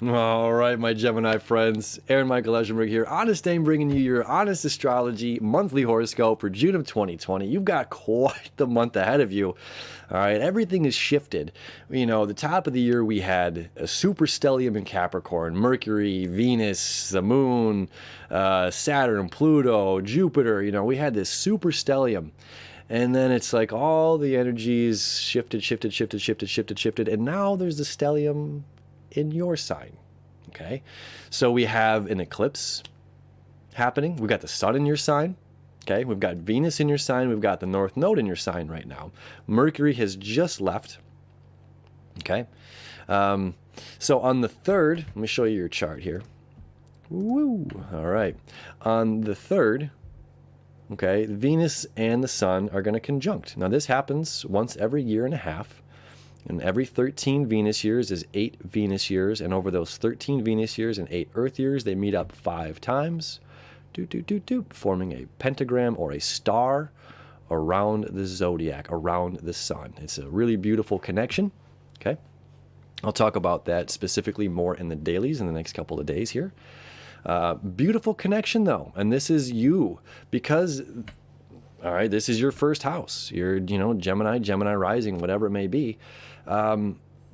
All right, my Gemini friends. Michael Eschenburg here. Honest Dame bringing you your honest astrology monthly horoscope for June of 2020. You've got quite the month ahead of you. All right, everything is shifted. You know, the top of the year we had a super stellium in Capricorn, Mercury, Venus, the Moon, Saturn, Pluto, Jupiter. You know, we had this super stellium. And then it's like all the energies shifted, and now there's the stellium in your sign. Okay, so we have an eclipse happening. We've got the sun in your sign. Okay, we've got Venus in your sign. We've got the North Node in your sign right now. Mercury has just left. Okay, so on the 3rd, let me show you your chart here. Woo! All right, on the 3rd, okay, Venus and the sun are going to conjunct. Now this happens once every year and a half. And every 13 Venus years is 8 Venus years. And over those 13 Venus years and 8 Earth years, they meet up 5 times, forming a pentagram or a star around the zodiac, around the sun. It's a really beautiful connection. Okay. I'll talk about that specifically more in the dailies in the next couple of days here. Beautiful connection though. And this is you because, all right, this is your first house. You're, Gemini rising, whatever it may be.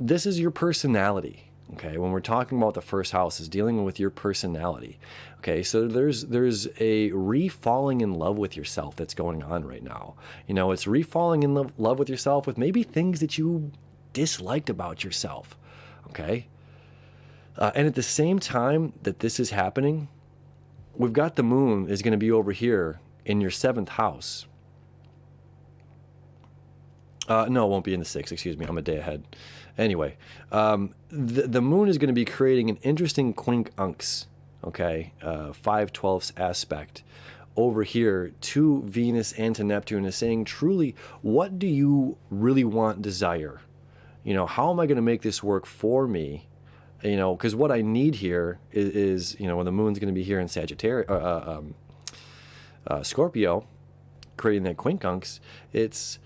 This is your personality. Okay, when we're talking about the first house, is dealing with your personality. Okay, so there's a re-falling in love with yourself that's going on right now. You know, it's re-falling in love with yourself with maybe things that you disliked about yourself. Okay, and at the same time that this is happening, we've got the moon is going to be over here in your 7th house. No, it won't be in the 6th. Excuse me. I'm a day ahead. Anyway, the moon is going to be creating an interesting quincunx, okay, 5/12 aspect over here to Venus and to Neptune, is saying truly, what do you really want, desire? You know, how am I going to make this work for me? You know, because what I need here is, when the moon's going to be here in Sagittarius, Scorpio, creating that quincunx, it's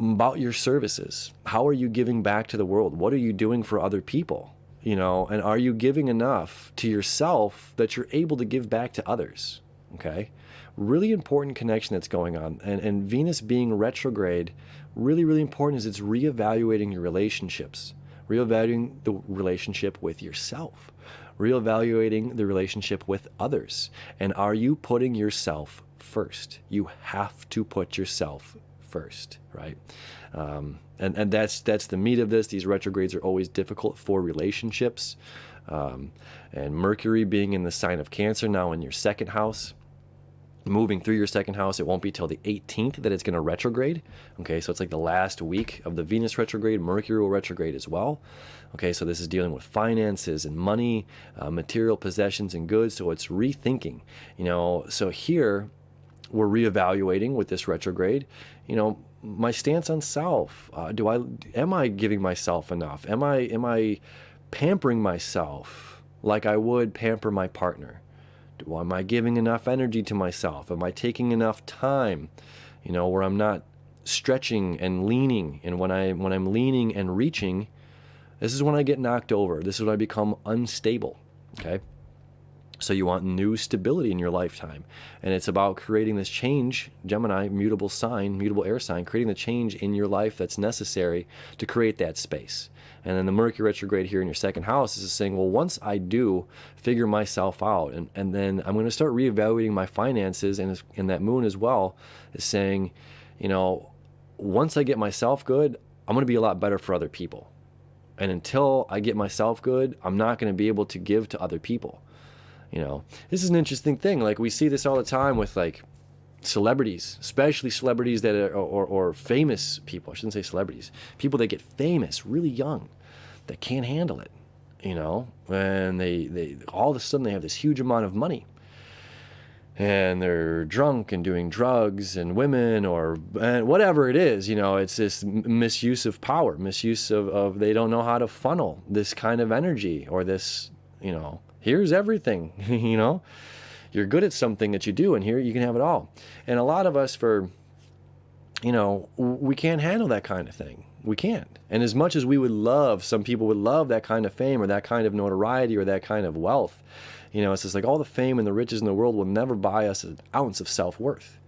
about your services. How are you giving back to the world? What are you doing for other people? And are you giving enough to yourself that you're able to give back to others? Okay, really important connection that's going on. And Venus being retrograde, really, really important, is it's reevaluating your relationships, reevaluating the relationship with yourself, reevaluating the relationship with others. And are you putting yourself first? You have to put yourself first, right? And that's the meat of this. These retrogrades are always difficult for relationships. And Mercury being in the sign of Cancer now in your 2nd house, moving through your 2nd house, it won't be till the 18th that it's going to retrograde. Okay, so it's like the last week of the Venus retrograde. Mercury will retrograde as well. Okay, so this is dealing with finances and money, material possessions and goods. So it's rethinking, so here we're reevaluating with this retrograde, my stance on self. Am I giving myself enough? Am I pampering myself like I would pamper my partner? Am I giving enough energy to myself? Am I taking enough time, where I'm not stretching and leaning? And when I'm leaning and reaching, this is when I get knocked over. This is when I become unstable. Okay. So you want new stability in your lifetime. And it's about creating this change, Gemini, mutable sign, mutable air sign, creating the change in your life that's necessary to create that space. And then the Mercury retrograde here in your 2nd house is saying, well, once I do figure myself out, and then I'm going to start reevaluating my finances, and that moon as well is saying, once I get myself good, I'm going to be a lot better for other people. And until I get myself good, I'm not going to be able to give to other people. This is an interesting thing. Like, we see this all the time with like celebrities, especially celebrities that are, or famous people. I shouldn't say celebrities. People that get famous really young, that can't handle it. And they all of a sudden they have this huge amount of money, and they're drunk and doing drugs and women or whatever it is. It's this misuse of power, misuse of they don't know how to funnel this kind of energy, or this, here's everything. You're good at something that you do, and here you can have it all. And a lot of us, we can't handle that kind of thing. We can't. And as much as we would love, some people would love that kind of fame or that kind of notoriety or that kind of wealth, you know, it's just like all the fame and the riches in the world will never buy us an ounce of self-worth.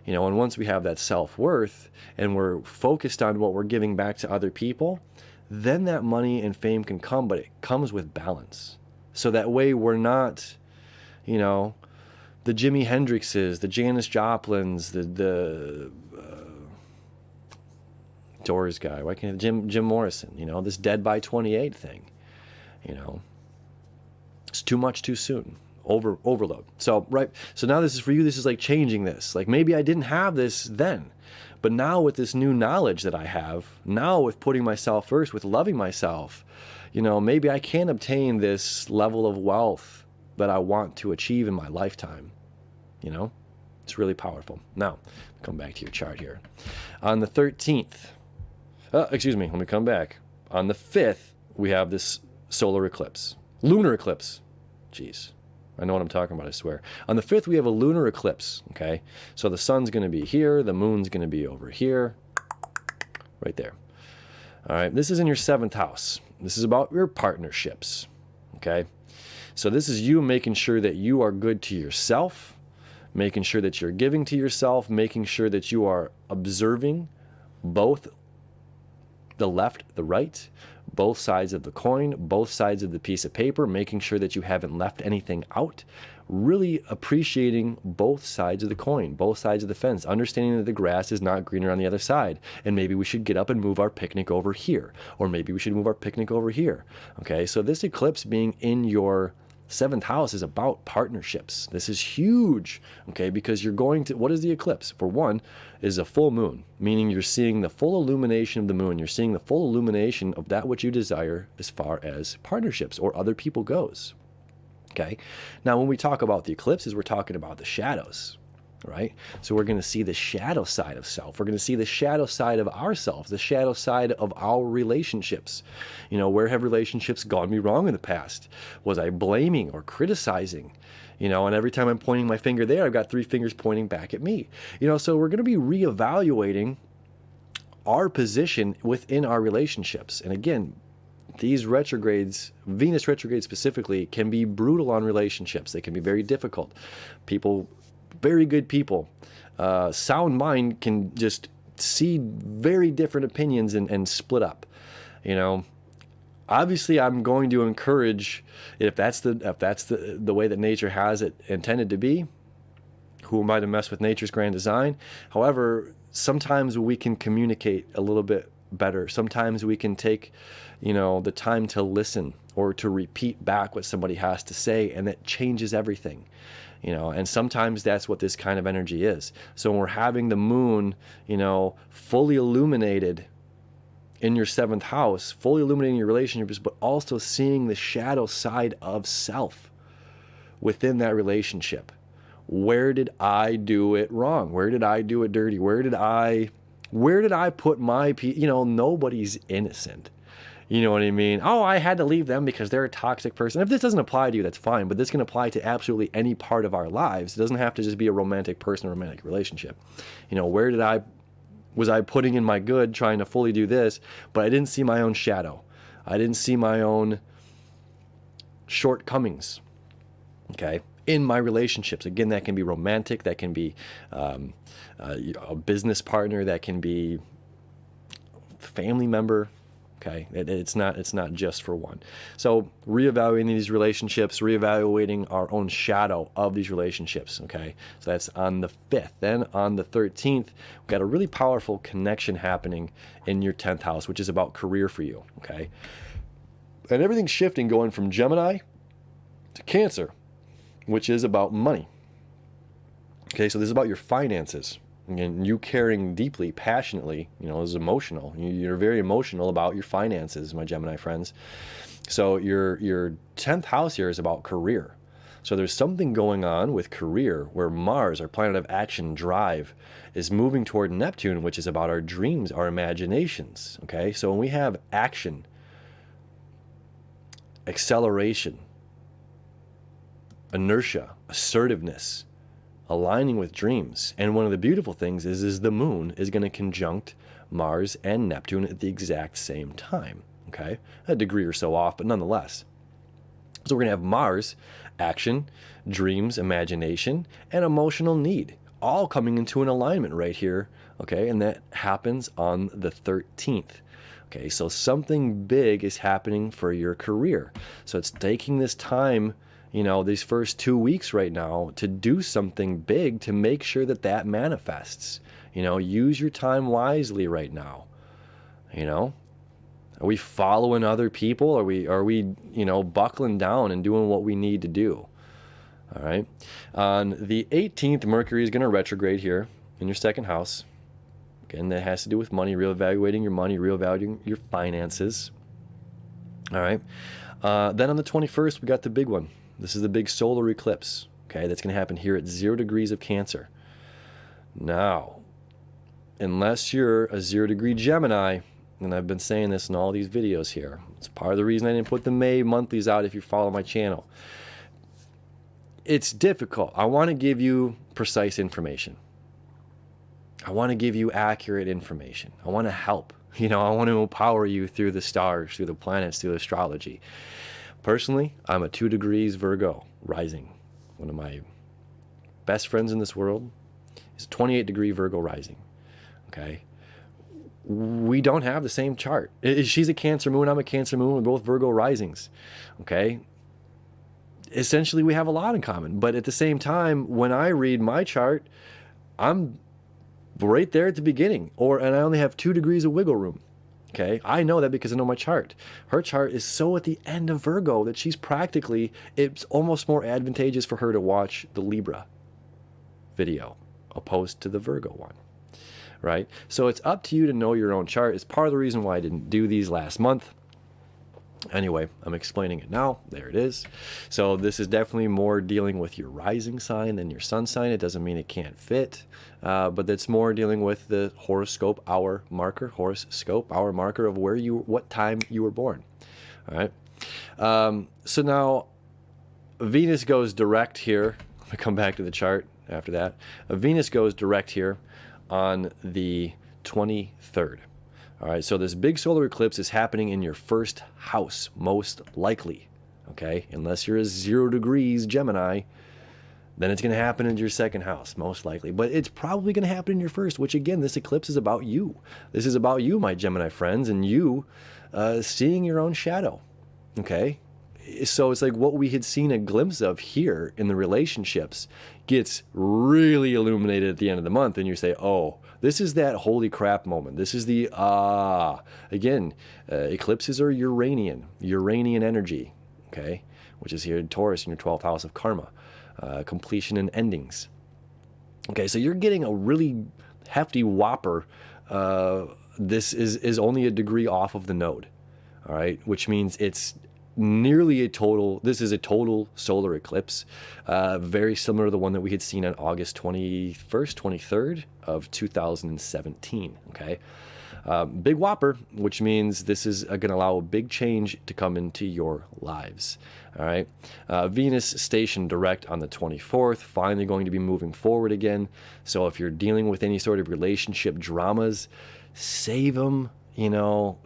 You know, and once we have that self-worth and we're focused on what we're giving back to other people, then that money and fame can come, but it comes with balance. So that way we're not, you know, the Jimi Hendrixes, the Janis Joplins, the Doors guy, why can't Jim Morrison, you know, this dead by 28 thing, you know, it's too much too soon, overload. So now this is for you. This is like changing this. Like maybe I didn't have this then, but now with this new knowledge that I have now, with putting myself first, with loving myself, you know, maybe I can obtain this level of wealth that I want to achieve in my lifetime. You know, it's really powerful. Now, come back to your chart here. On the 13th, excuse me, let me come back. On the 5th, we have this solar eclipse. Lunar eclipse. Jeez, I know what I'm talking about, I swear. On the 5th, we have a lunar eclipse, okay? So the sun's going to be here, the moon's going to be over here, right there. All right, this is in your 7th house. This is about your partnerships, okay? So this is you making sure that you are good to yourself, making sure that you're giving to yourself, making sure that you are observing both the left, the right, both sides of the coin, both sides of the piece of paper, making sure that you haven't left anything out, really appreciating both sides of the coin, both sides of the fence, understanding that the grass is not greener on the other side, and maybe we should get up and move our picnic over here, or maybe we should move our picnic over here. Okay, so this eclipse being in your 7th house is about partnerships. This is huge, okay, because you're going to, what is the eclipse? For one, is a full moon, meaning you're seeing the full illumination of the moon. You're seeing the full illumination of that which you desire as far as partnerships or other people goes, okay? Now, when we talk about the eclipses, we're talking about the shadows, right? So we're going to see the shadow side of self. We're going to see the shadow side of ourselves, the shadow side of our relationships. You know, where have relationships gone me wrong in the past? Was I blaming or criticizing? You know, and every time I'm pointing my finger there, I've got 3 fingers pointing back at me. You know, so we're going to be reevaluating our position within our relationships. And again, these retrogrades, Venus retrograde specifically, can be brutal on relationships. They can be very difficult. People, very good people, sound mind can just see very different opinions and split up. You know, obviously I'm going to encourage, if that's the way that nature has it intended to be, who am I to mess with nature's grand design? However, sometimes we can communicate a little bit better. Sometimes we can take, you know, the time to listen or to repeat back what somebody has to say, and that changes everything. You know, and sometimes that's what this kind of energy is. So when we're having the moon, you know, fully illuminated in your 7th house, fully illuminating your relationships, but also seeing the shadow side of self within that relationship. Where did I do it wrong? Where did I do it dirty? Where did I put my, you know, nobody's innocent. You know what I mean? Oh, I had to leave them because they're a toxic person. If this doesn't apply to you, that's fine, but this can apply to absolutely any part of our lives. It doesn't have to just be a romantic person or romantic relationship. You know, where was I putting in my good, trying to fully do this, but I didn't see my own shadow. I didn't see my own shortcomings, okay, in my relationships. Again, that can be romantic, that can be a business partner, that can be family member. Okay, it's not just for one. So reevaluating these relationships, reevaluating our own shadow of these relationships. Okay, so that's on the 5th. Then on the 13th, we've got a really powerful connection happening in your 10th house, which is about career for you. Okay, and everything's shifting, going from Gemini to Cancer, which is about money. Okay, so this is about your finances. And you caring deeply, passionately, you know, is emotional. You're very emotional about your finances, my Gemini friends. So your 10th house here is about career. So there's something going on with career where Mars, our planet of action, drive, is moving toward Neptune, which is about our dreams, our imaginations. Okay, so when we have action, acceleration, inertia, assertiveness, aligning with dreams. And one of the beautiful things is the moon is going to conjunct Mars and Neptune at the exact same time. Okay, a degree or so off, but nonetheless. So we're going to have Mars, action, dreams, imagination, and emotional need, all coming into an alignment right here. Okay, and that happens on the 13th. Okay, so something big is happening for your career. So it's taking this time, you know, these first 2 weeks right now to do something big to make sure that that manifests. You know, use your time wisely right now. You know, are we following other people? Are we, you know, buckling down and doing what we need to do? All right. On the 18th, Mercury is going to retrograde here in your second house. Again, that has to do with money, reevaluating your money, reevaluating your finances. All right. Then on the 21st, we got the big one. This is the big solar eclipse. Okay, that's going to happen here at 0 degrees of Cancer. Now, unless you're a 0-degree Gemini, and I've been saying this in all these videos here, it's part of the reason I didn't put the May monthlies out if you follow my channel. It's difficult. I want to give you precise information. I want to give you accurate information. I want to help. You know, I want to empower you through the stars, through the planets, through astrology. Personally, I'm a 2 degrees Virgo rising. One of my best friends in this world is 28-degree Virgo rising. Okay? We don't have the same chart. She's a Cancer moon, I'm a Cancer moon, we're both Virgo risings. Okay? Essentially, we have a lot in common. But at the same time, when I read my chart, I'm right there at the beginning, and I only have 2 degrees of wiggle room. Okay, I know that because I know my chart. Her chart is so at the end of Virgo that she's practically, it's almost more advantageous for her to watch the Libra video opposed to the Virgo one, right? So it's up to you to know your own chart. It's part of the reason why I didn't do these last month. Anyway, I'm explaining it now. There it is. So this is definitely more dealing with your rising sign than your sun sign. It doesn't mean it can't fit, but it's more dealing with the horoscope hour marker, of what time you were born. All right. So now Venus goes direct here. I come back to the chart after that. Venus goes direct here on the 23rd. All right, so this big solar eclipse is happening in your first house, most likely, okay? Unless you're a 0 degrees Gemini, then it's going to happen in your second house, most likely. But it's probably going to happen in your first, which, again, this eclipse is about you. This is about you, my Gemini friends, and you seeing your own shadow, okay? So it's like what we had seen a glimpse of here in the relationships gets really illuminated at the end of the month, and you say, oh, this is that holy crap moment. This is the again, eclipses are Uranian energy, okay, which is here in Taurus in your 12th house of karma, completion and endings. Okay, so you're getting a really hefty whopper. This is only a degree off of the node, all right, which means it's nearly a total, this is a total solar eclipse, very similar to the one that we had seen on August 21st, 23rd of 2017, okay? Big whopper, which means this is going to allow a big change to come into your lives, all right? Venus stationed direct on the 24th, finally going to be moving forward again. So if you're dealing with any sort of relationship dramas, save them. You know,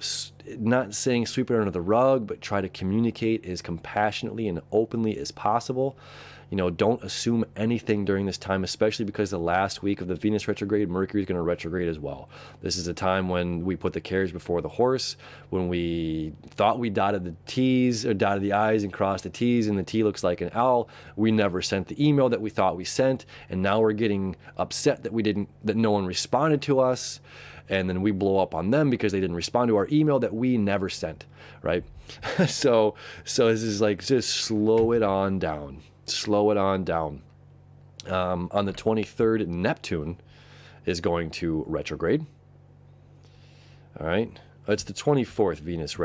not saying sweep it under the rug, but try to communicate as compassionately and openly as possible. You know, don't assume anything during this time, especially because the last week of the Venus retrograde, Mercury is going to retrograde as well. This is a time when we put the carriage before the horse, when we thought we dotted the T's or dotted the I's and crossed the T's, and the T looks like an L. We never sent the email that we thought we sent, and now we're getting upset that no one responded to us. And then we blow up on them because they didn't respond to our email that we never sent, right? So this is like, just slow it on down. Slow it on down. On the 23rd, Neptune is going to retrograde. All right. It's the 24th Venus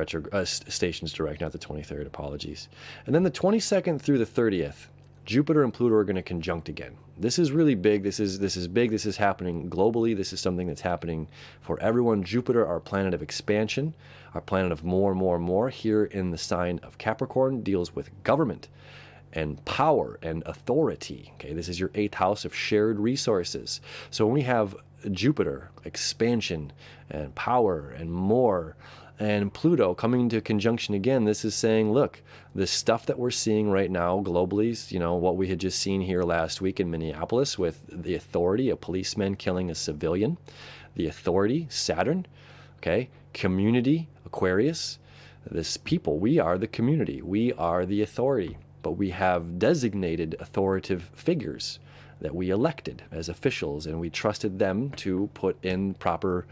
stations direct, not the 23rd. Apologies. And then the 22nd through the 30th, Jupiter and Pluto are going to conjunct again. This is really big. This is big. This is happening globally. This is something that's happening for everyone. Jupiter, our planet of expansion, our planet of more, here in the sign of Capricorn, deals with government and power and authority. Okay, this is your 8th house of shared resources. So when we have Jupiter, expansion and power and more, and Pluto coming into conjunction again, this is saying, look, the stuff that we're seeing right now globally, you know, what we had just seen here last week in Minneapolis with the authority, a policeman killing a civilian, the authority, Saturn, okay, community, Aquarius, this people, we are the community, we are the authority, but we have designated authoritative figures that we elected as officials, and we trusted them to put in proper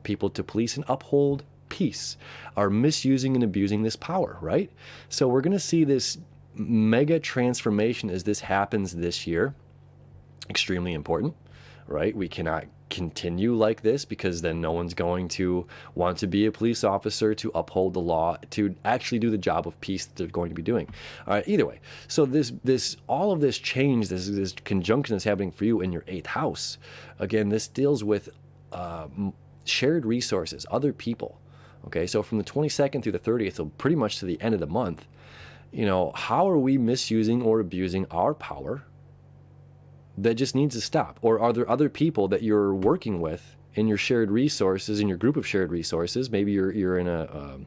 people to police and uphold peace, are misusing and abusing this power, right? So we're going to see this mega transformation as this happens this year. Extremely important, right? We cannot continue like this, because then no one's going to want to be a police officer to uphold the law, to actually do the job of peace that they're going to be doing. All right, either way. So all of this change, this conjunction that's happening for you in your 8th house, again, this deals with shared resources, other people. Okay, so from the 22nd through the 30th, so pretty much to the end of the month, you know, how are we misusing or abusing our power that just needs to stop? Or are there other people that you're working with in your shared resources, in your group of shared resources? Maybe you're in a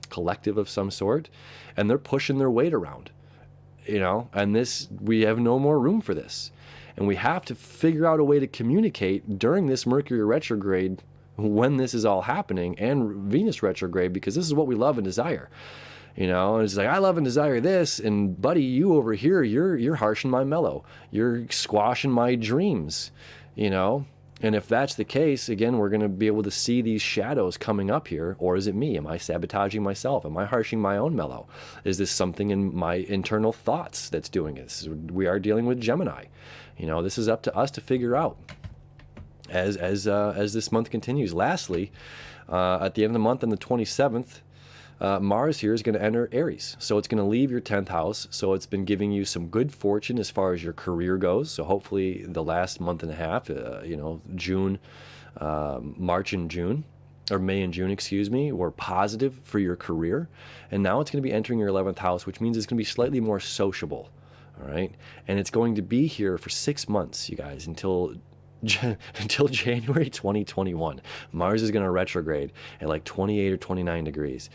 collective of some sort, and they're pushing their weight around, you know, and we have no more room for this. And we have to figure out a way to communicate during this Mercury retrograde, when this is all happening, and Venus retrograde, because this is what we love and desire. You know, and it's like, I love and desire this, and buddy, you over here, you're harshing my mellow. You're squashing my dreams, you know? And if that's the case, again, we're going to be able to see these shadows coming up here. Or is it me? Am I sabotaging myself? Am I harshing my own mellow? Is this something in my internal thoughts that's doing it? We are dealing with Gemini. You know, this is up to us to figure out as this month continues. Lastly, at the end of the month on the 27th, Mars here is going to enter Aries. So it's going to leave your 10th house. So it's been giving you some good fortune as far as your career goes. So hopefully the last month and a half, you know, June, March and June, or May and June, excuse me, were positive for your career. And now it's going to be entering your 11th house, which means it's going to be slightly more sociable. All right. And it's going to be here for 6 months, you guys, until January 2021. Mars is going to retrograde at like 28 or 29 degrees.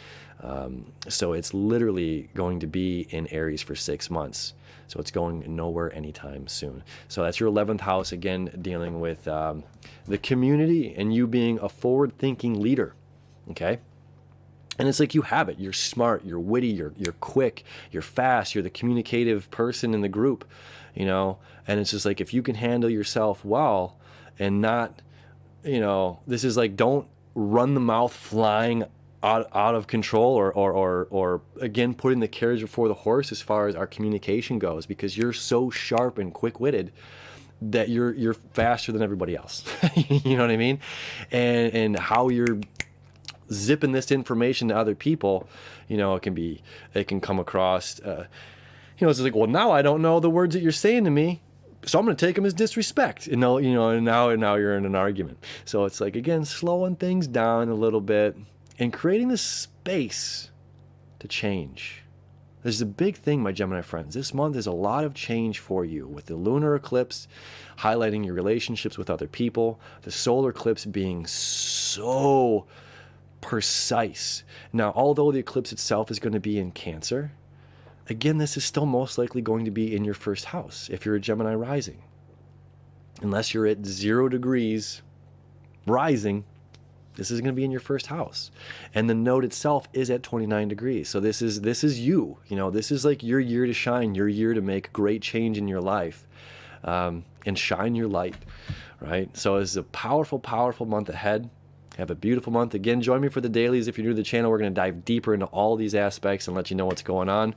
So it's literally going to be in Aries for 6 months. So it's going nowhere anytime soon. So that's your 11th house, again, dealing with the community and you being a forward-thinking leader, okay? And it's like you have it. You're smart, you're witty, you're quick, you're fast, you're the communicative person in the group, you know? And it's just like, if you can handle yourself well and not, you know, this is like, don't run the mouth flying out of control, or again, putting the carriage before the horse as far as our communication goes, because you're so sharp and quick-witted that you're faster than everybody else. You know what I mean? And how you're zipping this information to other people, you know, it can come across, you know, it's like, well, now I don't know the words that you're saying to me, so I'm going to take them as disrespect. And now, you know, and now you're in an argument. So it's like, again, slowing things down a little bit and creating the space to change. This is a big thing, my Gemini friends. This month is a lot of change for you, with the lunar eclipse highlighting your relationships with other people, the solar eclipse being so precise. Now, although the eclipse itself is going to be in Cancer, again, this is still most likely going to be in your first house if you're a Gemini rising. Unless you're at 0 degrees rising, this is going to be in your first house. And the node itself is at 29 degrees. So this is you. You know, this is like your year to shine, your year to make great change in your life, and shine your light, right? So it's a powerful, powerful month ahead. Have a beautiful month. Again, join me for the dailies. If you're new to the channel, we're going to dive deeper into all these aspects and let you know what's going on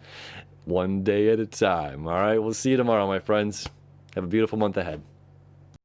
one day at a time. All right, we'll see you tomorrow, my friends. Have a beautiful month ahead.